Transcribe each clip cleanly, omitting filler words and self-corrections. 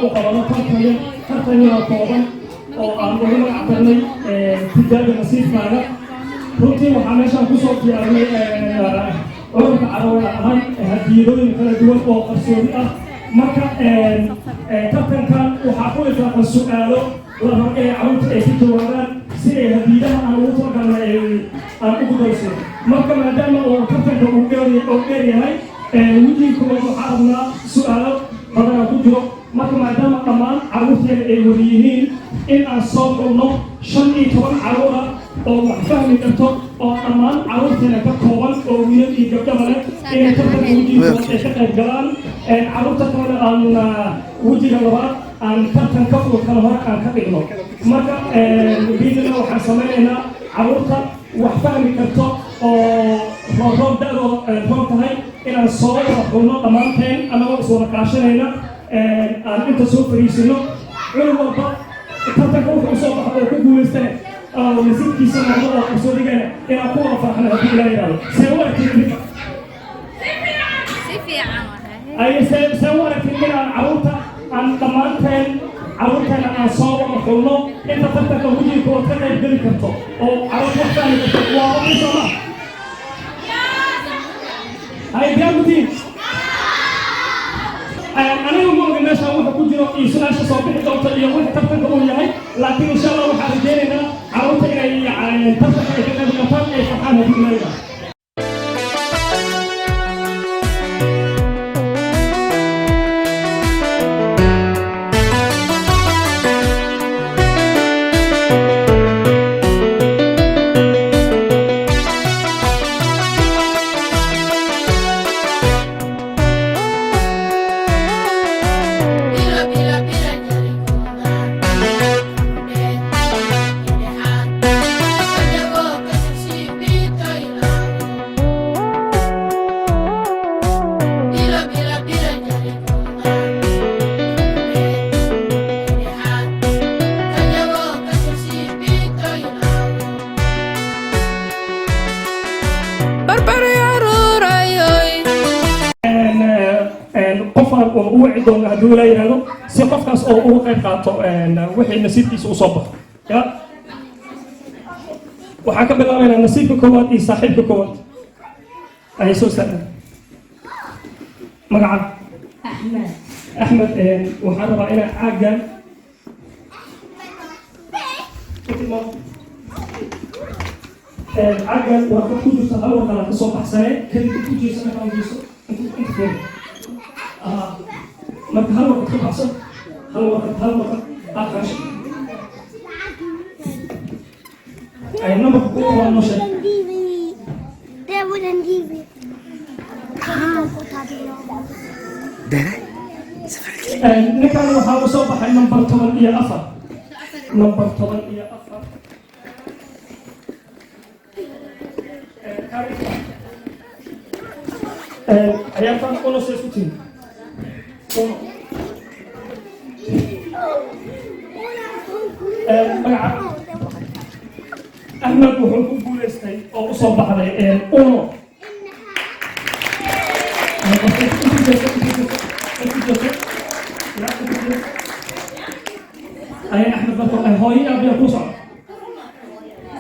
وقرارات ترتني طوبا أو عملنا عبرني تجارب نصيب معنا runtii waxaa meeshaan kusoo diyaarnay ururka carooda ahaan hadiyadooyin kala duwan oo qarsoodi ah marka tartankan waxaa ku ifaaqan su'aalo la rabo inay carruurta ay ka jawaabaan si ay hadiyadaha aan ugu talagalnay aan ugu dayso marka maadaama uu tartanka uu dheer yahay wejigii koowaad waxaa rabnaa su'aalo badanaa ku jiro marka maadaama dhammaan carruurteena ay wada yihiin in aan soo xulno 15 carruur ah oo wax fahmi karto oo dhammaan carruurteena ka kooban oo wiilal iyo gabdhaba leh inay tartanka wejigooda ay ka qayb galaan carruurta kalena aan wejiga labaad aan tartan ka fudud kala hore aan ka dhigno marka biidina waxaan samaynaynaa carruurta wax fahmi karto oo roob da'dooda roon tahay inaan soo wada xulno dhammaanteen annagoo iswada kaashanayna aan inta soo fariisino cunug walba tartanka wuxuu soo baxo oo ku guulaystane nasiibkiisa noqdo oo qarsoo dhigana inaan ku wada farxano haddii ilaa yidhahdo see u aragtid idinka see u aragtid inaan carruurta aan dhammaanteen carruurteena aan soo wada xulno inta tartanka wejigooda ka qayb geli karto oo carruur wax fahmi karto waa oqi sooma hay diyaargutiin aniga ma ogin meeshaan waxa ku jiro iyo su-aasha soo bixi doonta iyo wixii tartanka uu yahay laakiin insha allah waxaan rajeynaynaa carruurta inay tartanka ay ka qayb qaataan ay farxaan haddii ilaa yidhahdo وعدهم هدول ينادوا سقف كاس أو قيد قاطع وحي نسيب كيس أصابه يا وحكى بالله أنا نسيب كوات يصاحب كوات أي سوسة مقعد أحمد وحنا رأينا عجل عجل وقت كل سنة وقت الصبح سنة كل سنة كان يسوع أنت فين marka hal waqti ku baxsan hal waqti aqrash ay number ku waa nosha Devil and Divi ninkan waxaa u soo baxay number 14 number 14 عيالكم كلهم سيسكتين أحمد وحكم بوليستي أو صباح عليه أونو أي أحمد بطل هاي أبي أقصى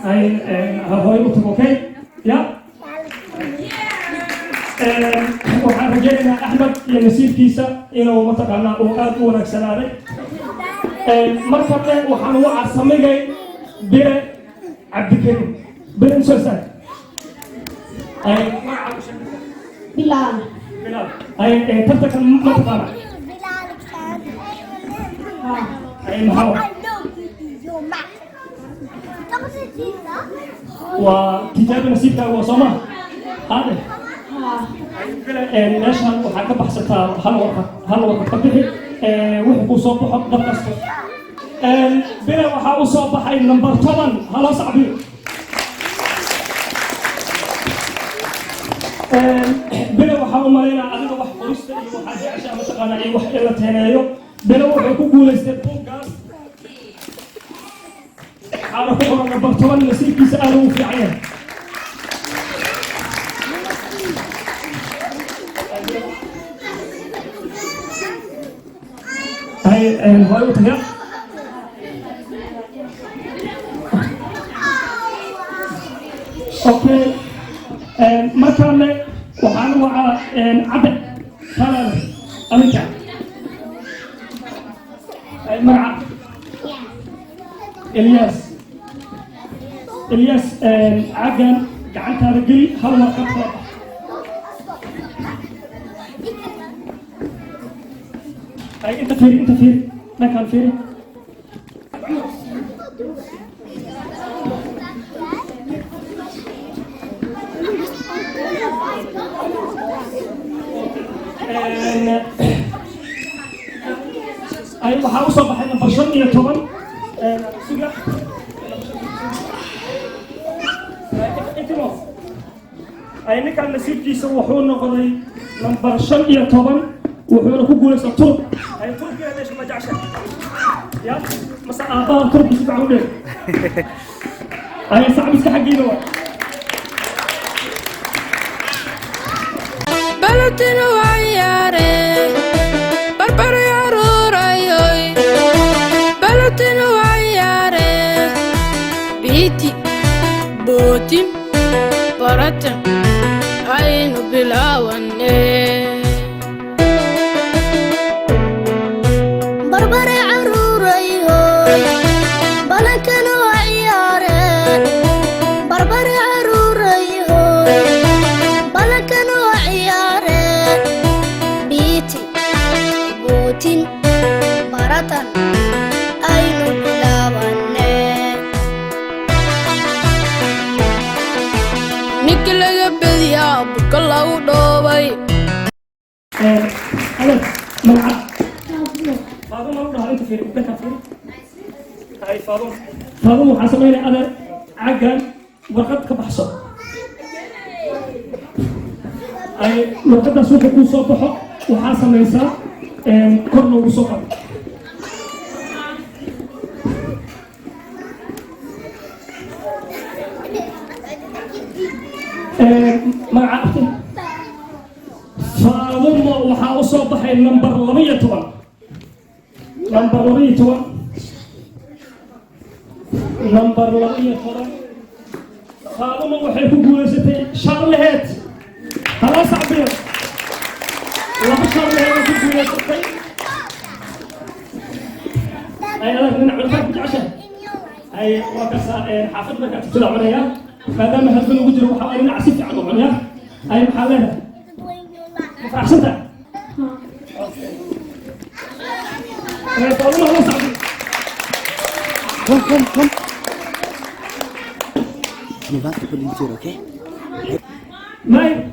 أي هاي بطل أوكي يا waxaan rajaynaynaa axmed iyo nasiibkiisa inuu mataqaanaa uu aad u wanaagsanaaday marka le waxaan ugu carsamigay bire cabdikarim bire soo saar Bilal tartankan mataqaana maxaa waa tijaabi nasiibkaaga waa sooma haade meeshaan waxaa ka baxsataa hal warqad ka bixi wixii kuu soo baxo dab kasta bile waxaa u soo baxay number 10 haloo sacbiyo bile waxaa u malaynaa adiga wax qorista iyo waxaa jeceshaa mataqaanaa iyo wax in la teeneeyo bile wuxuu ku guulaystay buuggaas waxaana ku qoran number 10 nasiibkiisa aad ugu fiican yahay هاي هاي وتجا اوكي مثلا وحنا وع عبد هذا امريكا مرعى الياس عقل قعدت رجلي هل وقفت اي انت فيري ما كان فيري اي waxaa usoo baxay number 15 suga ay ninkan nasiibkiisa wuxuu noqday number 15 wuxuuna ku guulaysaa turb ay turkiga meesha ma jecesha ya masa aabaha turbi si fiican u dheer ay sacbiska xaggiina waa baladina waa ciyaareen barbar yaruurayoy baladina waa ciyaareen biiti bootin baratan aynu bilaawanne barbare caruurayoy balankana waa ciyaareen barbare caruurayoy balankana waa ciyaareen biiti bootin baratan aynu bilaabanne ninka laga badiyaa buka lagu dhoobay هذا ملعب فاضل ما ودها انت فيري بدك فيري هاي فاضل وحاسميني انا عقل ورقد كبحصه اي ورقد سوق كو سو بخو وحاسمينسا كورنا ugu soo qad magacabti فاضل waxaa u soo baxay number 12 number 12 number 12 فاضل waxay ku guuleysatay Charlotte خلاص عبير laba Charlotte ku guuleysatay ay adag dhinac walba ku jeceshay ay waqasa xaafadda ka tula cunaya maadaama hadda lagu jiro waxa ay dhinac si fiican u cunaya ay maxaa leedahay أحسنت. Come. You want to put in zero, okay? ماهر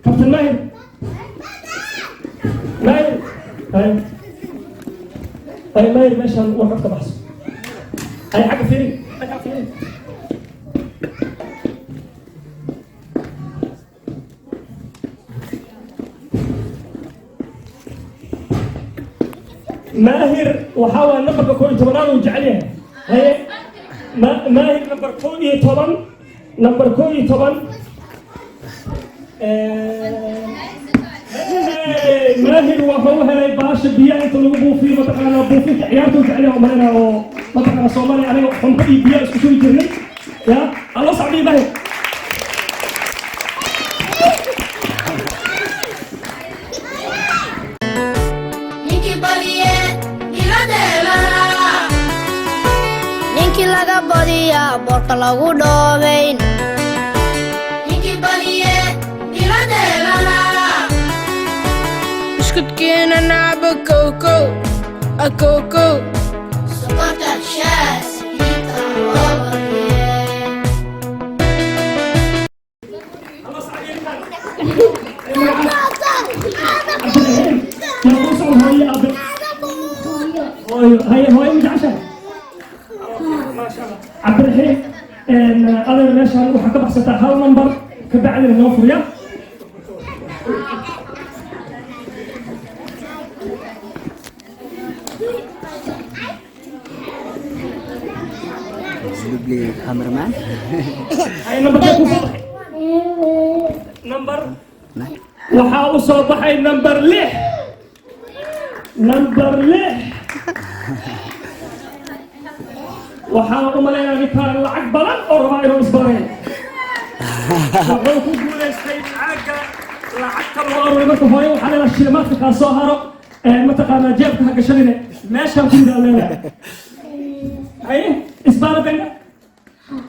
كابتن ماهر هاي ماهر ماشي هنوقف بحث هاي حاجة فين؟ ماهر وحاول نمبر كوني تمران وجعلها هي ماهر نمبر كوني طبعا نمبر كوني طبعا ماهر وهو هاي باش بيا انت لو بو في متقنا بو في عيارته وجعلها ومرنا متقنا صومالي انا حنبي بيا اسكو شو يجري يا الله صعبي ماهر laga badiyaa boorka lagu dhoobayn ninkii badiye iladeelana iskudkeena nacba kowkow akowkow sokorta shaas inta loo bariyey هاي مجعشة عبد الرحيم أنا ليش هنروح أكبر ستة هاو نمبر كبعد النوفر يا Lovely cameraman. هاي نمبر كم صباح نمبر وحاول صباحي نمبر ليه نمبر ليه وحاول أملينا نكار العق بلد أو رمائي إصبارين وقالوا كل يستيد عاقة العق الوار ويبقى هاي وحالي الشيمات في كاسوهارو متقانا جيبك حق شليني ماشي هم كده لنا أي إصبارة بينا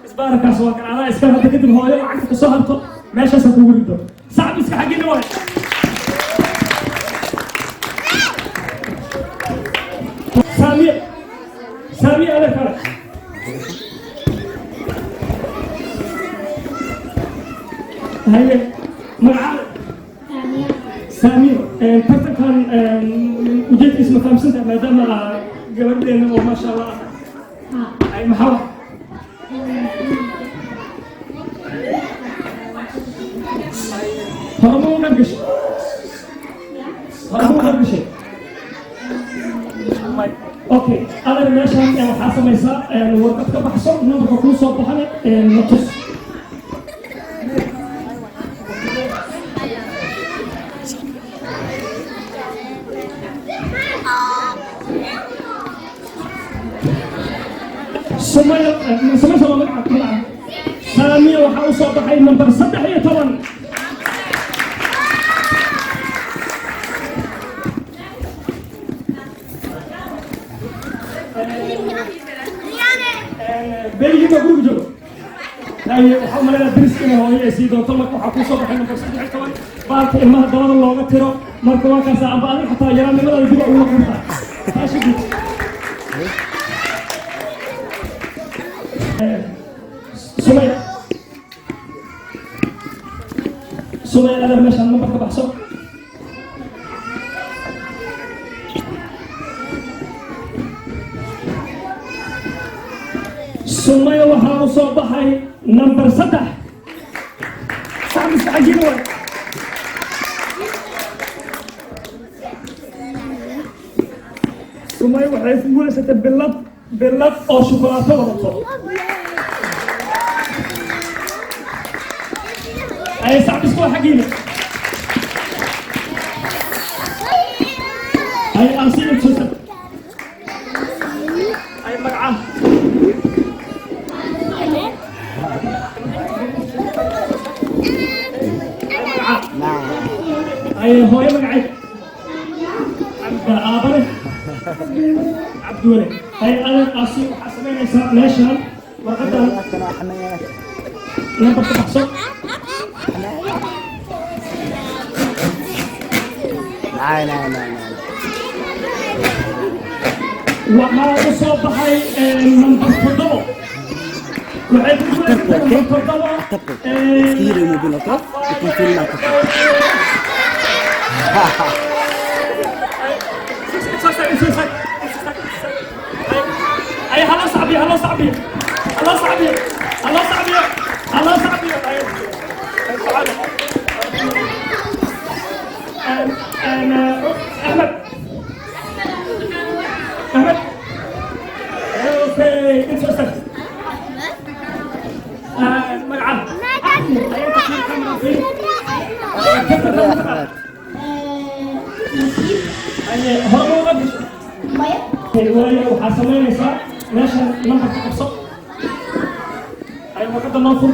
إصبارة كاسوها كان على إسكان هذا كده هاي العق كاسوهارو ماشي سأقول لكم صعب إسكا حقين واحد سامي أنا كلا هاي مرعى سامي ترى كان وجدت اسمه 50 ما دام قبل وما شاء الله أي محاور هرمو نبقش اوكي انا ماشي حاسه ميسا ورقتك بحصل نمبر كل صوت بحنا نقص سمية سامية وحاول صوت بحي نمبر 7 طبعا بيجي بقول جو هاي وحنا لنا درس كنا هو يسيد وطلق وحكوا صباح إنه بس تحت كمان بعد ما دور الله قتره مركوا كذا عبالي حتى يرى من ولا يجيب أول مرة ماشي جد سمية أنا ماشي أنا مركب بحصل سمية وحاو صباحي نمبر 7 صعب مستعجل وين سمية وحاي تقول ستبلط أو شوكولاتة ولا أي صعب اسمه حقيقي أي أصيل مسلسل أي مرعاه أي هو يمقعد عبد آبره عبد ولي أي أنا أصيل حسنين إسحاق ناشر وقدر نمبر تحصل لا وحاول صباحي نمبر 4 وعيد نمبر 4 كثير الموبيلات يكون في لنا أي هلا صعبي هلا صعبي هلا صعبي هلا صعبي هلا صعبي أحمد أحمد أوكي أنت أستاذ ملعب أي تقنية كاميرا فيه كيف تقدر أي هرمو غبش هواية وحاسمين يسار ماشي نمبر تقصد أي وقت النظر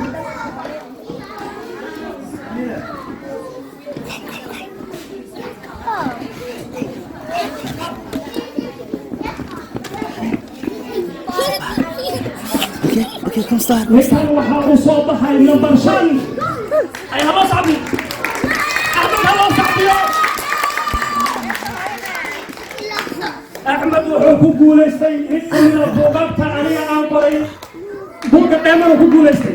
اوكي كم ستار مثل وحاول صوت هاي نمبر شن أي هلا صعبي أحمد هلا صعبي أحمد وحو كقوليستي إن بوقت أنا أنبري بوقت دائما كقوليستي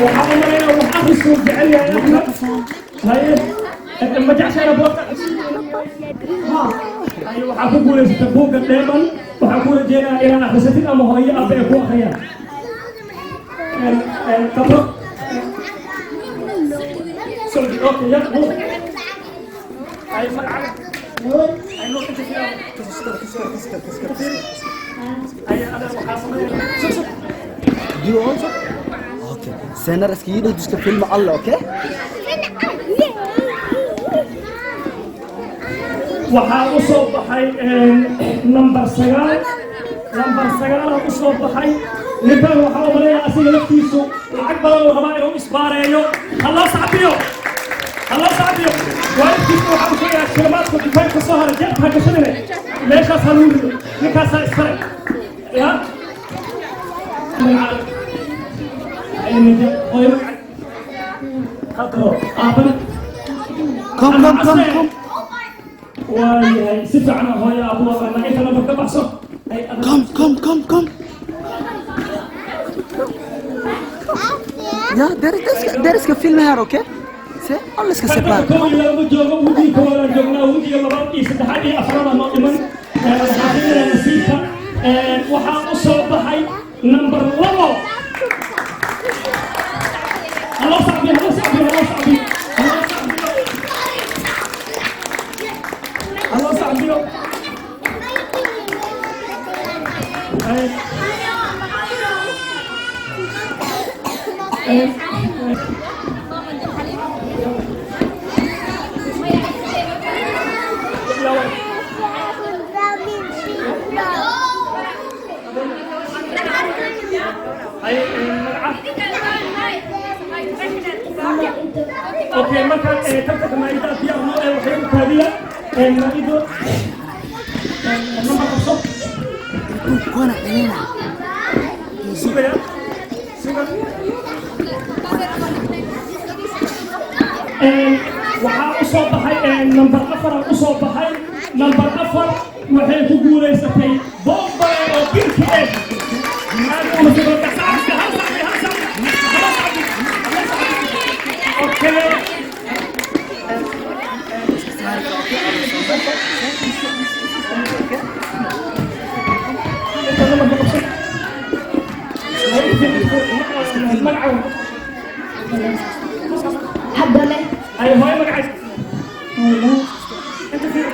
وحاول مرينا وحاول سوق جعلي يا أحمد هاي ما جاش أنا بوقت هاي وحاول كقوليستي بوقت دائما وحاول جينا إلى نحستنا مهيئة بأقوى خيال كبر سوري أوكي يلا هاي مرعب هاي نقطة كثيرة هاي أنا وحاصل شوف Do you also? Okay. Senare skriver du ska filma alla, okej? waxaa u soo baxay number 9 u soo baxay ninkan waxaa u maleeyaa asiga laftiisu lacag badan uu rabaa inuu isbaareeyo haloo sacbiyo waalidkiisu waxaa u sheegayaa shilmaadka dukaanka soo hara jeebka ha gashanine meeshaas ha luu rido ninkaasaa iskale ya Come. waayahay si fiican hooyo abuurana inta namba ka baxso Come. Yeah, there is a film here, okay? See, all is separate. waxaa u soo baxay number 2 haloo sacbiyo اوكي مركز تبقى ما يدار فيها موضوع وحيد كابية نريد نمبر الصوت كون علينا سوبر waxaa u soo baxay number 4 u soo baxay number 4 waxay ku guuleysatay bombay oo birki okay حبة له أي هاي مقعد أنت في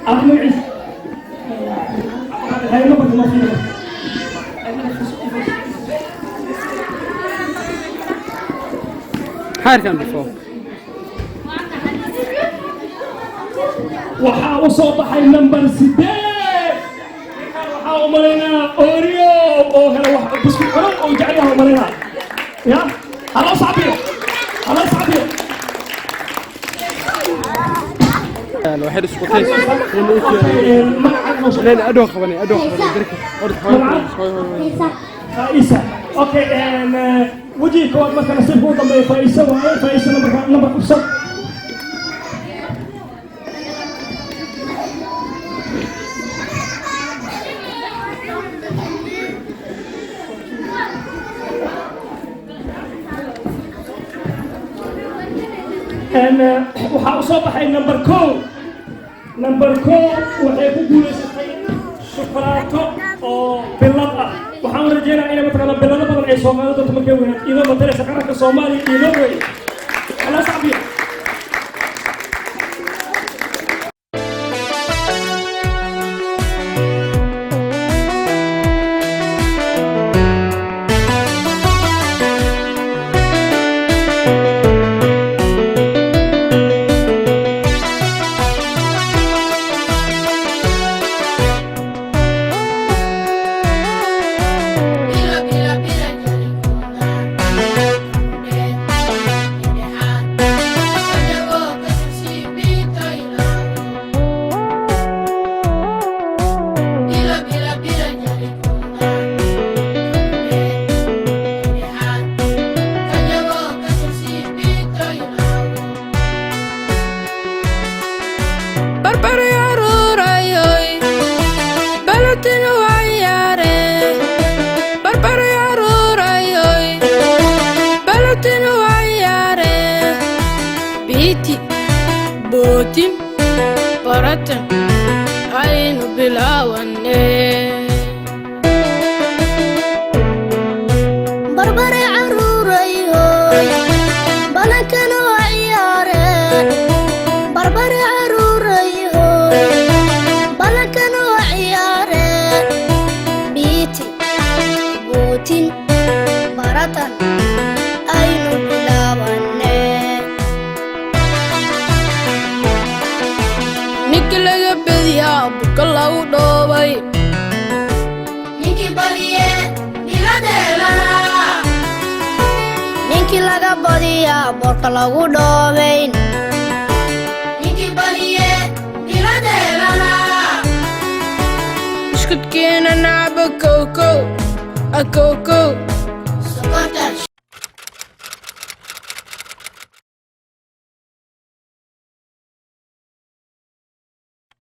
أبو معيش هاي نبض ما فيها حارس عم بفوق waxaa u soo baxay number 8 waxaa u malaynaa Oreo oo hela wax bisku xulun oo jecelahay u malaynaa ya haloo sacbiyo الواحد اسقطين magaca لا ادو خبني درك ورد حوالي فايسة اوكي وجهي كواد مثلا نصيب هو ضمن فايسة وهي فايسة نمبر 5 waxaa u soo baxay number 2 waxay ku guuleysatay shukulaato oo bilad ah waxaan rajeynayaa inay mataqaana bilado badan ay Soomaalidu dadka markay weynaan iyadoo mataleysa qaranka Soomaaliya iyo Norway ala sacbiyo بوتين برتن عين بلاوني بربري عروري هوي بلكن وعيارين بربري عروري هوي بلكن وعيارين بيتي بوتين برتن عين بلاوني ninkii laga badiyaa boorka lagu dhoobayn iskudkeena nacba kow kow